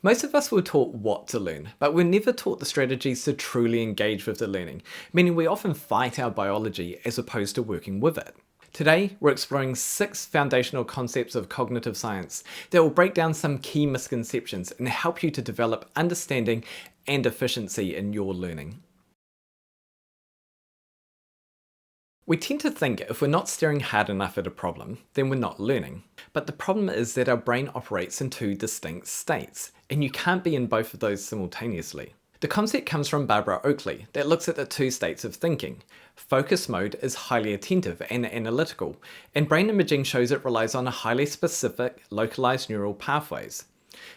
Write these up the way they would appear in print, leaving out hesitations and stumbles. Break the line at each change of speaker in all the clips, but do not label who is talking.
Most of us were taught what to learn, but we're never taught the strategies to truly engage with the learning, meaning we often fight our biology as opposed to working with it. Today, we're exploring 6 foundational concepts of cognitive science that will break down some key misconceptions and help you to develop understanding and efficiency in your learning. We tend to think if we're not staring hard enough at a problem, then we're not learning. But the problem is that our brain operates in 2 distinct states, and you can't be in both of those simultaneously. The concept comes from Barbara Oakley that looks at the 2 states of thinking. Focus mode is highly attentive and analytical, and brain imaging shows it relies on a highly specific, localized neural pathways.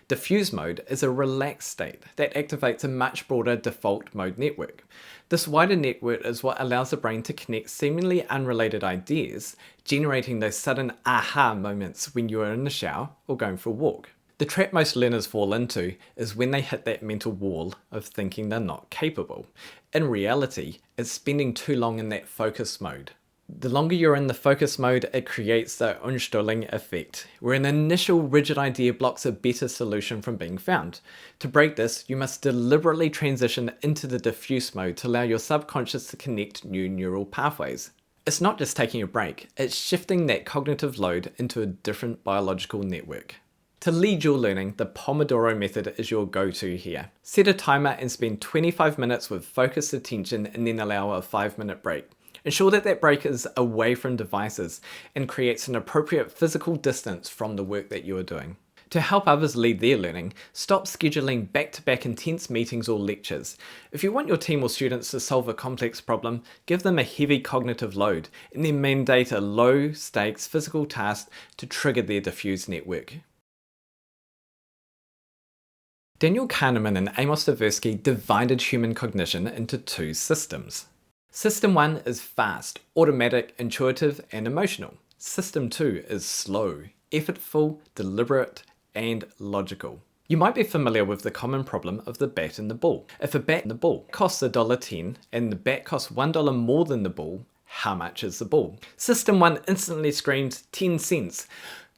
Diffuse mode is a relaxed state that activates a much broader default mode network. This wider network is what allows the brain to connect seemingly unrelated ideas, generating those sudden aha moments when you are in the shower or going for a walk. The trap most learners fall into is when they hit that mental wall of thinking they're not capable. In reality, it's spending too long in that focus mode. The longer you're in the focus mode, it creates the Einstellung effect, where an initial rigid idea blocks a better solution from being found. To break this, you must deliberately transition into the diffuse mode to allow your subconscious to connect new neural pathways. It's not just taking a break, it's shifting that cognitive load into a different biological network. To lead your learning, the Pomodoro method is your go-to here. Set a timer and spend 25 minutes with focused attention and then allow a 5-minute break. Ensure that break is away from devices and creates an appropriate physical distance from the work that you are doing. To help others lead their learning, stop scheduling back-to-back intense meetings or lectures. If you want your team or students to solve a complex problem, give them a heavy cognitive load and then mandate a low-stakes physical task to trigger their diffuse network. Daniel Kahneman and Amos Tversky divided human cognition into 2 systems. System 1 is fast, automatic, intuitive, and emotional. System 2 is slow, effortful, deliberate, and logical. You might be familiar with the common problem of the bat and the ball. If a bat and the ball costs $1.10 and the bat costs $1 more than the ball, how much is the ball? System 1 instantly screams 10 cents,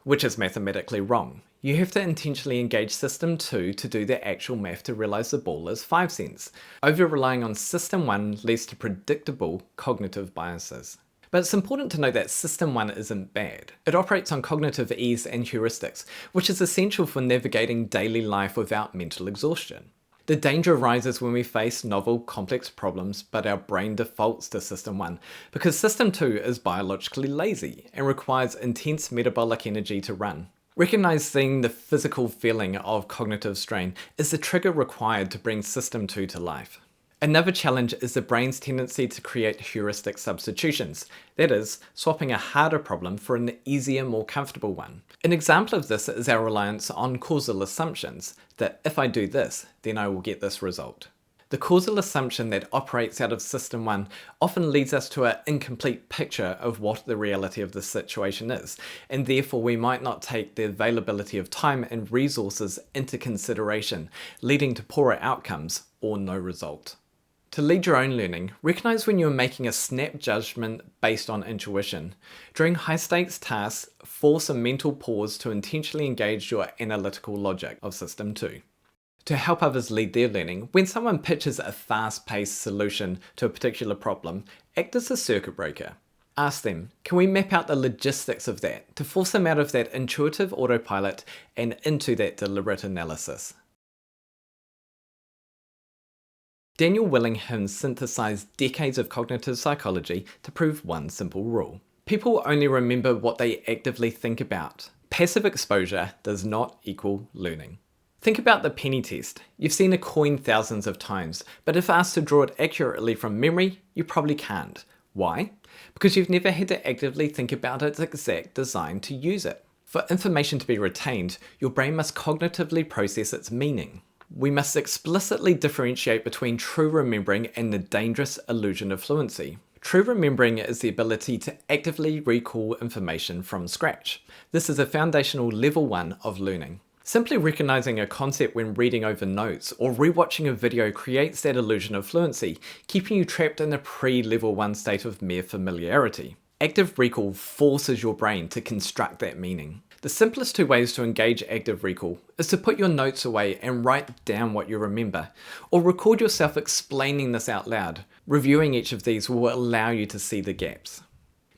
which is mathematically wrong. You have to intentionally engage System 2 to do the actual math to realize the ball is 5 cents. Over-relying on System 1 leads to predictable cognitive biases. But it's important to note that System 1 isn't bad. It operates on cognitive ease and heuristics, which is essential for navigating daily life without mental exhaustion. The danger arises when we face novel, complex problems, but our brain defaults to System 1, because System 2 is biologically lazy and requires intense metabolic energy to run. Recognizing the physical feeling of cognitive strain is the trigger required to bring System 2 to life. Another challenge is the brain's tendency to create heuristic substitutions, that is, swapping a harder problem for an easier, more comfortable one. An example of this is our reliance on causal assumptions, that if I do this, then I will get this result. The causal assumption that operates out of System 1 often leads us to an incomplete picture of what the reality of the situation is, and therefore we might not take the availability of time and resources into consideration, leading to poorer outcomes or no result. To lead your own learning, recognize when you are making a snap judgment based on intuition. During high-stakes tasks, force a mental pause to intentionally engage your analytical logic of System 2. To help others lead their learning, when someone pitches a fast-paced solution to a particular problem, act as a circuit breaker. Ask them, can we map out the logistics of that to force them out of that intuitive autopilot and into that deliberate analysis? Daniel Willingham synthesized decades of cognitive psychology to prove one simple rule. People only remember what they actively think about. Passive exposure does not equal learning. Think about the penny test. You've seen a coin thousands of times, but if asked to draw it accurately from memory, you probably can't. Why? Because you've never had to actively think about its exact design to use it. For information to be retained, your brain must cognitively process its meaning. We must explicitly differentiate between true remembering and the dangerous illusion of fluency. True remembering is the ability to actively recall information from scratch. This is a foundational level 1 of learning. Simply recognizing a concept when reading over notes or rewatching a video creates that illusion of fluency, keeping you trapped in a pre-level 1 state of mere familiarity. Active recall forces your brain to construct that meaning. The simplest two ways to engage active recall is to put your notes away and write down what you remember, or record yourself explaining this out loud. Reviewing each of these will allow you to see the gaps.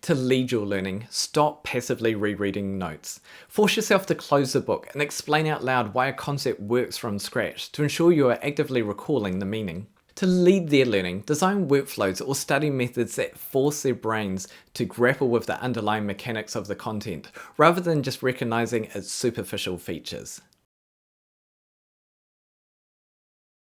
To lead your learning, stop passively rereading notes. Force yourself to close the book and explain out loud why a concept works from scratch to ensure you are actively recalling the meaning. To lead their learning, design workflows or study methods that force their brains to grapple with the underlying mechanics of the content, rather than just recognizing its superficial features.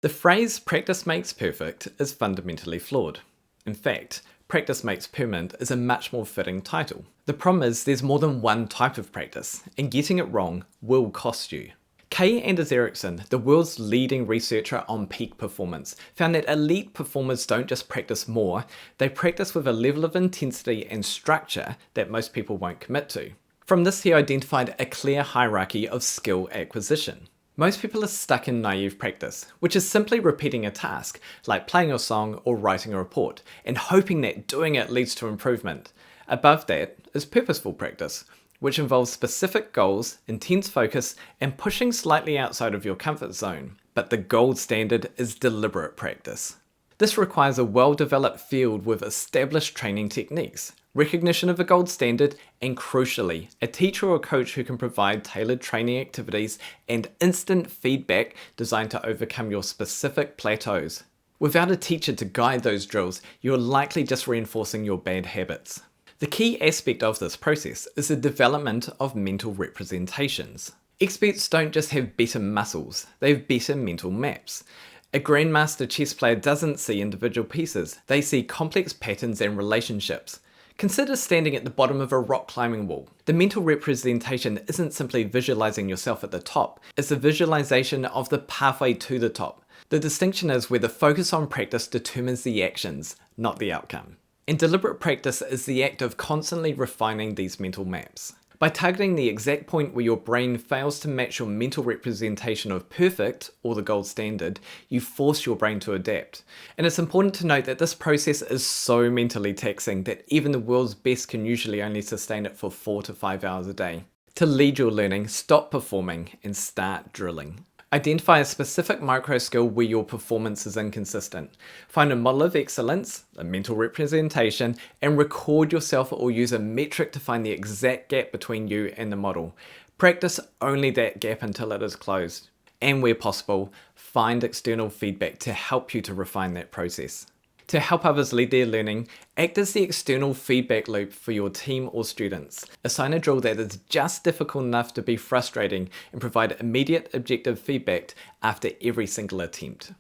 The phrase "practice makes perfect" is fundamentally flawed. In fact, "practice makes permanent" is a much more fitting title. The problem is there's more than one type of practice, and getting it wrong will cost you. Anders Ericsson, the world's leading researcher on peak performance, found that elite performers don't just practice more, they practice with a level of intensity and structure that most people won't commit to. From this, he identified a clear hierarchy of skill acquisition. Most people are stuck in naive practice, which is simply repeating a task, like playing a song or writing a report, and hoping that doing it leads to improvement. Above that is purposeful practice, which involves specific goals, intense focus, and pushing slightly outside of your comfort zone. But the gold standard is deliberate practice. This requires a well-developed field with established training techniques, recognition of a gold standard, and crucially, a teacher or coach who can provide tailored training activities and instant feedback designed to overcome your specific plateaus. Without a teacher to guide those drills, you're likely just reinforcing your bad habits. The key aspect of this process is the development of mental representations. Experts don't just have better muscles, they have better mental maps. A grandmaster chess player doesn't see individual pieces, they see complex patterns and relationships. Consider standing at the bottom of a rock climbing wall. The mental representation isn't simply visualizing yourself at the top, it's a visualization of the pathway to the top. The distinction is where the focus on practice determines the actions, not the outcome. And deliberate practice is the act of constantly refining these mental maps. By targeting the exact point where your brain fails to match your mental representation of perfect, or the gold standard, you force your brain to adapt. And it's important to note that this process is so mentally taxing that even the world's best can usually only sustain it for 4 to 5 hours a day. To lead your learning, stop performing and start drilling. Identify a specific micro skill where your performance is inconsistent. Find a model of excellence, a mental representation, and record yourself or use a metric to find the exact gap between you and the model. Practice only that gap until it is closed. And where possible, find external feedback to help you to refine that process. To help others lead their learning, act as the external feedback loop for your team or students. Assign a drill that is just difficult enough to be frustrating and provide immediate objective feedback after every single attempt.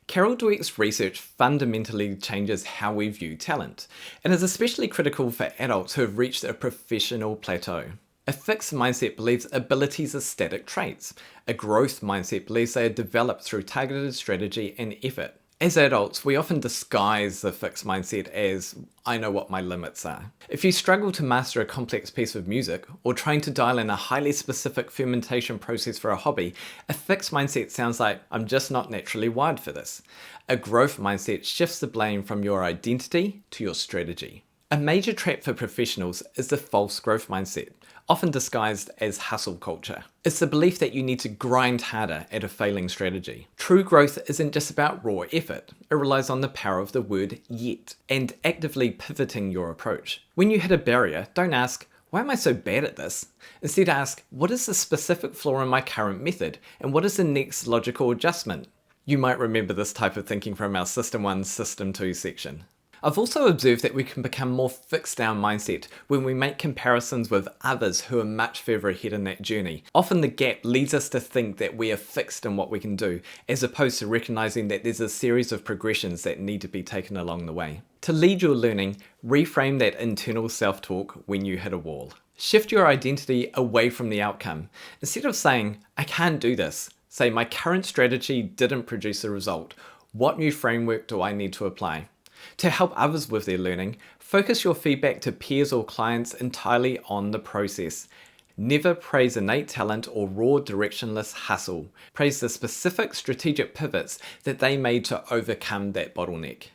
Carol Dweck's research fundamentally changes how we view talent, and is especially critical for adults who have reached a professional plateau. A fixed mindset believes abilities are static traits. A growth mindset believes they are developed through targeted strategy and effort. As adults, we often disguise the fixed mindset as, "I know what my limits are." If you struggle to master a complex piece of music, or trying to dial in a highly specific fermentation process for a hobby, a fixed mindset sounds like, "I'm just not naturally wired for this." A growth mindset shifts the blame from your identity to your strategy. A major trap for professionals is the false growth mindset, often disguised as hustle culture. It's the belief that you need to grind harder at a failing strategy. True growth isn't just about raw effort. It relies on the power of the word yet and actively pivoting your approach. When you hit a barrier, don't ask, "Why am I so bad at this?" Instead ask, "What is the specific flaw in my current method, and what is the next logical adjustment?" You might remember this type of thinking from our System 1, System 2 section. I've also observed that we can become more fixed in our mindset when we make comparisons with others who are much further ahead in that journey. Often the gap leads us to think that we are fixed in what we can do, as opposed to recognizing that there's a series of progressions that need to be taken along the way. To lead your learning, reframe that internal self-talk when you hit a wall. Shift your identity away from the outcome. Instead of saying, "I can't do this," say, "My current strategy didn't produce a result. What new framework do I need to apply?" To help others with their learning, focus your feedback to peers or clients entirely on the process. Never praise innate talent or raw directionless hustle. Praise the specific strategic pivots that they made to overcome that bottleneck.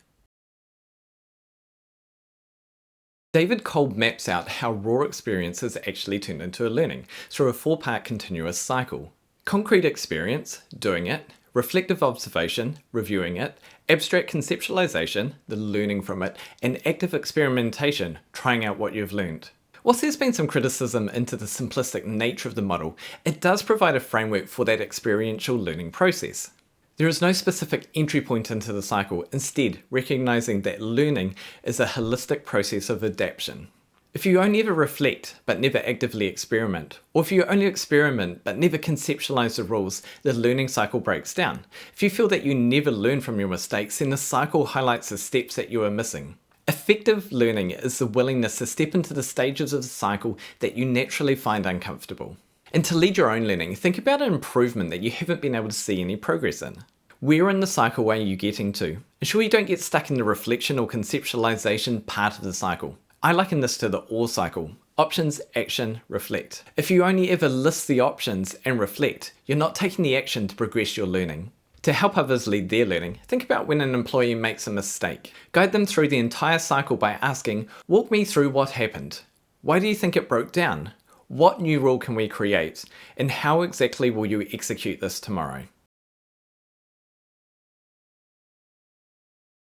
David Kolb maps out how raw experience is actually turned into a learning through a 4-part continuous cycle. Concrete experience, doing it, reflective observation, reviewing it, abstract conceptualization, the learning from it, and active experimentation, trying out what you've learned. Whilst there's been some criticism into the simplistic nature of the model, it does provide a framework for that experiential learning process. There is no specific entry point into the cycle, instead recognizing that learning is a holistic process of adaptation. If you only ever reflect but never actively experiment, or if you only experiment but never conceptualize the rules, the learning cycle breaks down. If you feel that you never learn from your mistakes, then the cycle highlights the steps that you are missing. Effective learning is the willingness to step into the stages of the cycle that you naturally find uncomfortable. And to lead your own learning, think about an improvement that you haven't been able to see any progress in. Where in the cycle are you getting to? Ensure you don't get stuck in the reflection or conceptualization part of the cycle. I liken this to the OR cycle. Options, action, reflect. If you only ever list the options and reflect, you're not taking the action to progress your learning. To help others lead their learning, think about when an employee makes a mistake. Guide them through the entire cycle by asking, walk me through what happened. Why do you think it broke down? What new rule can we create? And how exactly will you execute this tomorrow?